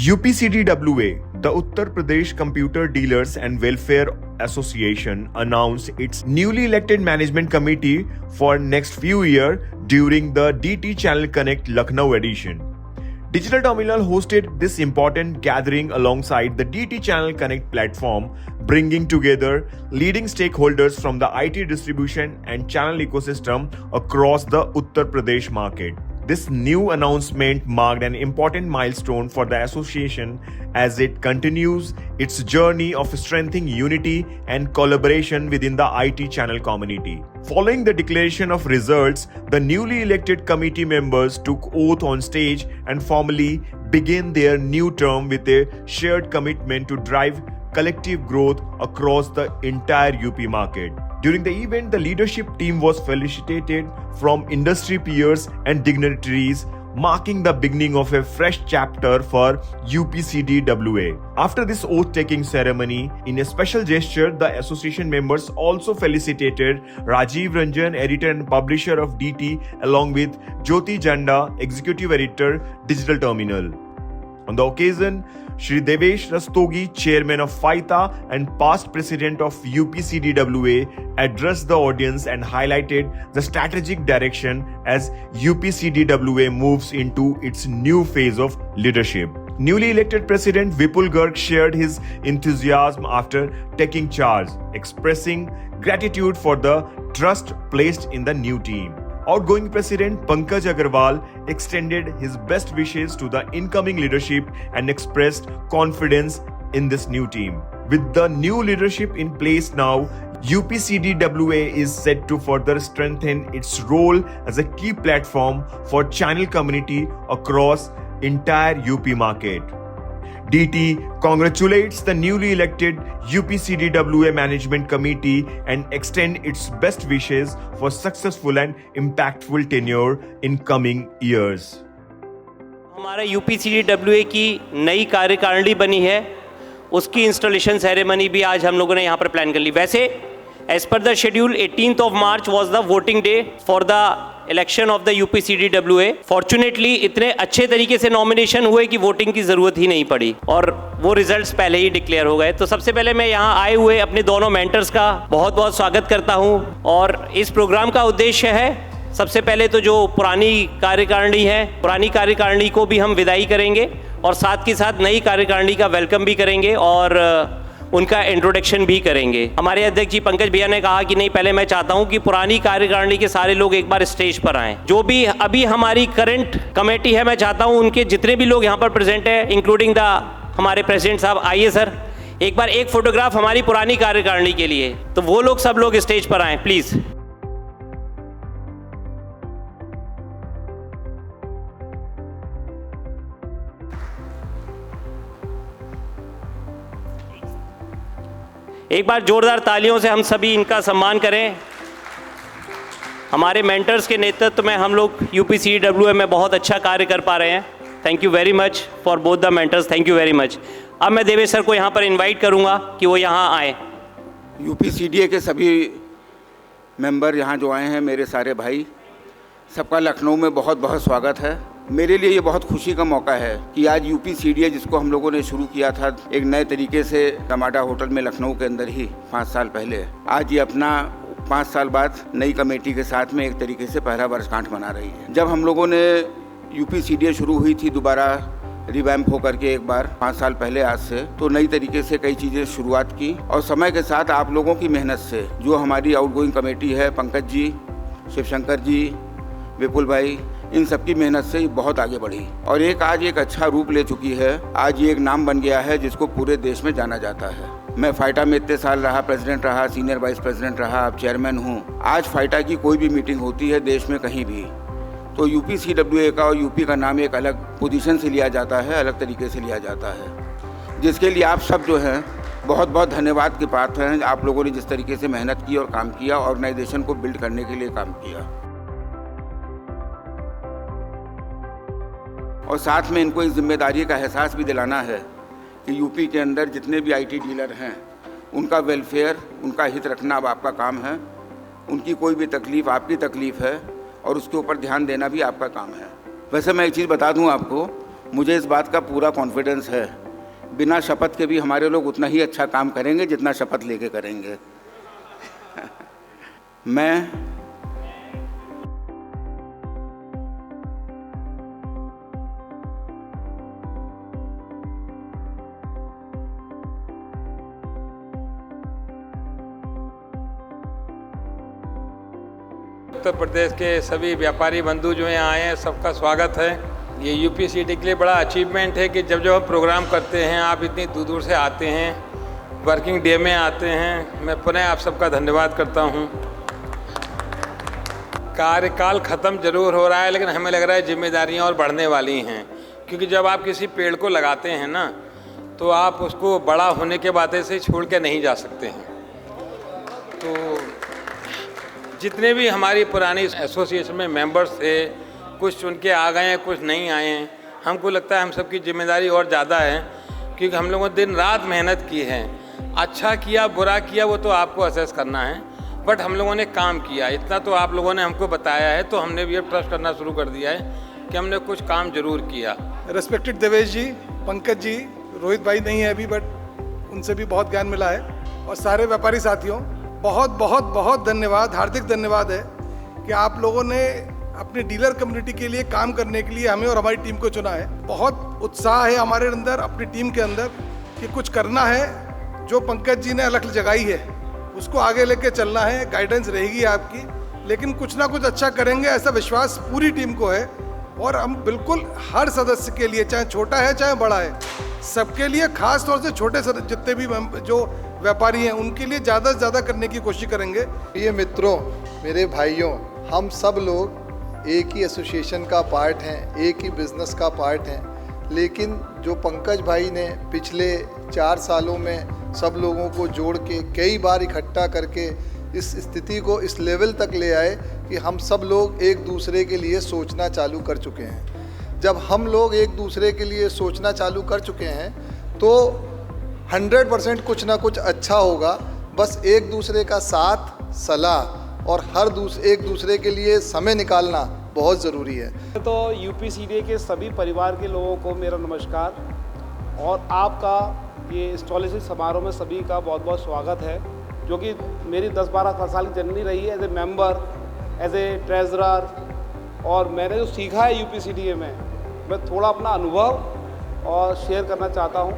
UPCDWA, the Uttar Pradesh Computer Dealers and Welfare Association, announced its newly elected management committee for next few years during the DT Channel Connect Lucknow edition. Digital Terminal hosted this important gathering alongside the DT Channel Connect platform, bringing together leading stakeholders from the IT distribution and channel ecosystem across the Uttar Pradesh market. This new announcement marked an important milestone for the association as it continues its journey of strengthening unity and collaboration within the IT channel community. Following the declaration of results, the newly elected committee members took oath on stage and formally began their new term with a shared commitment to drive collective growth across the entire UP market. During the event, the leadership team was felicitated from industry peers and dignitaries, marking the beginning of a fresh chapter for UPCDWA. After this oath-taking ceremony, in a special gesture, the association members also felicitated Rajiv Ranjan, editor and publisher of DT, along with Jyoti Janda, executive editor, Digital Terminal. On the occasion, Shri Devesh Rastogi, chairman of FITA and past president of UPCDWA, addressed the audience and highlighted the strategic direction as UPCDWA moves into its new phase of leadership. Newly elected President Vipul Garg shared his enthusiasm after taking charge, expressing gratitude for the trust placed in the new team. Outgoing President Pankaj Agarwal extended his best wishes to the incoming leadership and expressed confidence in this new team. With the new leadership in place now, UPCDWA is set to further strengthen its role as a key platform for channel community across entire UP market. DT congratulates the newly elected UPCDWA Management Committee and extend its best wishes for successful and impactful tenure in coming years. हमारा UPCDWA की नई कार्यकारिणी बनी है, उसकी installation ceremony भी आज हम लोगों ने यहाँ पर प्लान कर ली. वैसे as per the schedule 18th of March was the voting day for the election of the UPCDWA. Fortunately इतने अच्छे तरीके से नॉमिनेशन हुए कि वोटिंग की ज़रूरत ही नहीं पड़ी और वो रिजल्ट्स पहले ही डिक्लेयर हो गए. तो सबसे पहले मैं यहाँ आए हुए अपने दोनों मेंटर्स का बहुत बहुत स्वागत करता हूँ. और इस प्रोग्राम का उद्देश्य है, सबसे पहले तो जो पुरानी कार्यकारिणी है, पुरानी कार्यकारिणी को भी हम विदाई करेंगे और साथ के साथ नई कार्यकारिणी का वेलकम भी करेंगे और उनका इंट्रोडक्शन भी करेंगे. हमारे अध्यक्ष जी पंकज भैया ने कहा कि नहीं, पहले मैं चाहता हूं कि पुरानी कार्यकारिणी के सारे लोग एक बार स्टेज पर आएं. जो भी अभी हमारी करंट कमेटी है, मैं चाहता हूं उनके जितने भी लोग यहां पर प्रेजेंट है, इंक्लूडिंग द हमारे प्रेसिडेंट साहब, आइए सर, एक बार एक फोटोग्राफ हमारी पुरानी कार्यकारिणी के लिए. तो वो लोग सब लोग स्टेज पर आएँ प्लीज़. एक बार जोरदार तालियों से हम सभी इनका सम्मान करें. हमारे मेंटर्स के नेतृत्व में हम लोग UPCDWA में बहुत अच्छा कार्य कर पा रहे हैं. Thank you very much for both the mentors, thank you very much. अब मैं देवेश सर को यहाँ पर इनवाइट करूँगा कि वो यहाँ आए. UPCDA के सभी मेंबर यहाँ जो आए हैं, मेरे सारे भाई, सबका लखनऊ में बहुत बहुत स्वागत है. मेरे लिए ये बहुत खुशी का मौका है कि आज UPCDA, जिसको हम लोगों ने शुरू किया था एक नए तरीके से टमाटा होटल में लखनऊ के अंदर ही 5 साल पहले, आज ये अपना 5 साल बाद नई कमेटी के साथ में एक तरीके से पहला वर्षगांठ मना रही है. जब हम लोगों ने UPCDA शुरू हुई थी दोबारा रिवैम्प होकर के एक बार 5 साल पहले आज से, तो नई तरीके से कई चीज़ें शुरुआत की और समय के साथ आप लोगों की मेहनत से, जो हमारी आउटगोइंग कमेटी है, पंकज जी, शिवशंकर जी, विपुल भाई, इन सब की मेहनत से बहुत आगे बढ़ी और आज एक अच्छा रूप ले चुकी है. आज ये एक नाम बन गया है जिसको पूरे देश में जाना जाता है. मैं फाइटा में इतने साल रहा, प्रेसिडेंट रहा, सीनियर वाइस प्रेसिडेंट रहा, अब चेयरमैन हूँ. आज फाइटा की कोई भी मीटिंग होती है देश में कहीं भी, तो UPCDWA का और यूपी का नाम एक अलग पोजीशन से लिया जाता है, अलग तरीके से लिया जाता है, जिसके लिए आप सब जो हैं बहुत बहुत धन्यवाद के पात्र हैं. आप लोगों ने जिस तरीके से मेहनत की और काम किया, ऑर्गेनाइजेशन को बिल्ड करने के लिए काम किया, और साथ में इनको इस जिम्मेदारी का एहसास भी दिलाना है कि यूपी के अंदर जितने भी IT डीलर हैं, उनका वेलफेयर, उनका हित रखना अब आपका काम है. उनकी कोई भी तकलीफ़ आपकी तकलीफ़ है और उसके ऊपर ध्यान देना भी आपका काम है. वैसे मैं एक चीज़ बता दूं आपको, मुझे इस बात का पूरा कॉन्फिडेंस है, बिना शपथ के भी हमारे लोग उतना ही अच्छा काम करेंगे जितना शपथ लेके करेंगे। मैं उत्तर प्रदेश के सभी व्यापारी बंधु जो यहाँ आए हैं, सबका स्वागत है। ये यूपीसीडी के लिए बड़ा अचीवमेंट है कि जब हम प्रोग्राम करते हैं, आप इतनी दूर दूर से आते हैं, वर्किंग डे में आते हैं। मैं पुनः आप सबका धन्यवाद करता हूँ। कार्यकाल ख़त्म जरूर हो रहा है, लेकिन हमें लग रहा है जिम्मेदारियाँ और बढ़ने वाली हैं, क्योंकि जब आप किसी पेड़ को लगाते हैं ना, तो आप उसको बड़ा होने के बाद से छोड़ के नहीं जा सकते हैं। तो जितने भी हमारी पुरानी एसोसिएशन में मेंबर्स थे, कुछ चुन के आ गए हैं, कुछ नहीं आए हैं। हमको लगता है हम सबकी जिम्मेदारी और ज़्यादा है, क्योंकि हम लोगों ने दिन रात मेहनत की है। अच्छा किया बुरा किया वो तो आपको असेस करना है, बट हम लोगों ने काम किया, इतना तो आप लोगों ने हमको बताया है, तो हमने भी अब ट्रस्ट करना शुरू कर दिया है कि हमने कुछ काम जरूर किया। रेस्पेक्टेड देवेश जी, पंकज जी, रोहित भाई नहीं है अभी, बट उनसे भी बहुत ज्ञान मिला है, और सारे व्यापारी साथियों बहुत बहुत बहुत धन्यवाद, हार्दिक धन्यवाद है कि आप लोगों ने अपनी डीलर कम्युनिटी के लिए काम करने के लिए हमें और हमारी टीम को चुना है। बहुत उत्साह है हमारे अंदर, अपनी टीम के अंदर, कि कुछ करना है। जो पंकज जी ने अलग जगाई है उसको आगे लेके चलना है, गाइडेंस रहेगी आपकी, लेकिन कुछ ना कुछ अच्छा करेंगे ऐसा विश्वास पूरी टीम को है। और हम बिल्कुल हर सदस्य के लिए, चाहे छोटा है चाहे बड़ा है, सबके लिए, खास तौर से छोटे जितने भी जो व्यापारी हैं उनके लिए ज़्यादा से ज़्यादा करने की कोशिश करेंगे। ये मित्रों, मेरे भाइयों, हम सब लोग एक ही एसोसिएशन का पार्ट हैं, एक ही बिजनेस का पार्ट हैं, लेकिन जो पंकज भाई ने पिछले 4 सालों में सब लोगों को जोड़ के कई बार इकट्ठा करके इस स्थिति को इस लेवल तक ले आए कि हम सब लोग एक दूसरे के लिए सोचना चालू कर चुके हैं। जब हम लोग एक दूसरे के लिए सोचना चालू कर चुके हैं तो 100% कुछ ना कुछ अच्छा होगा। बस एक दूसरे का साथ, सलाह और एक दूसरे के लिए समय निकालना बहुत ज़रूरी है। तो यूपीसीडीए के सभी परिवार के लोगों को मेरा नमस्कार, और आपका ये इंस्टॉलेशन समारोह में सभी का बहुत बहुत स्वागत है, जो कि मेरी 10-12 साल की जर्नी रही है as a member, as a treasurer. और मैंने जो सीखा है यूपीसीडीए में, मैं थोड़ा अपना अनुभव और शेयर करना चाहता हूँ।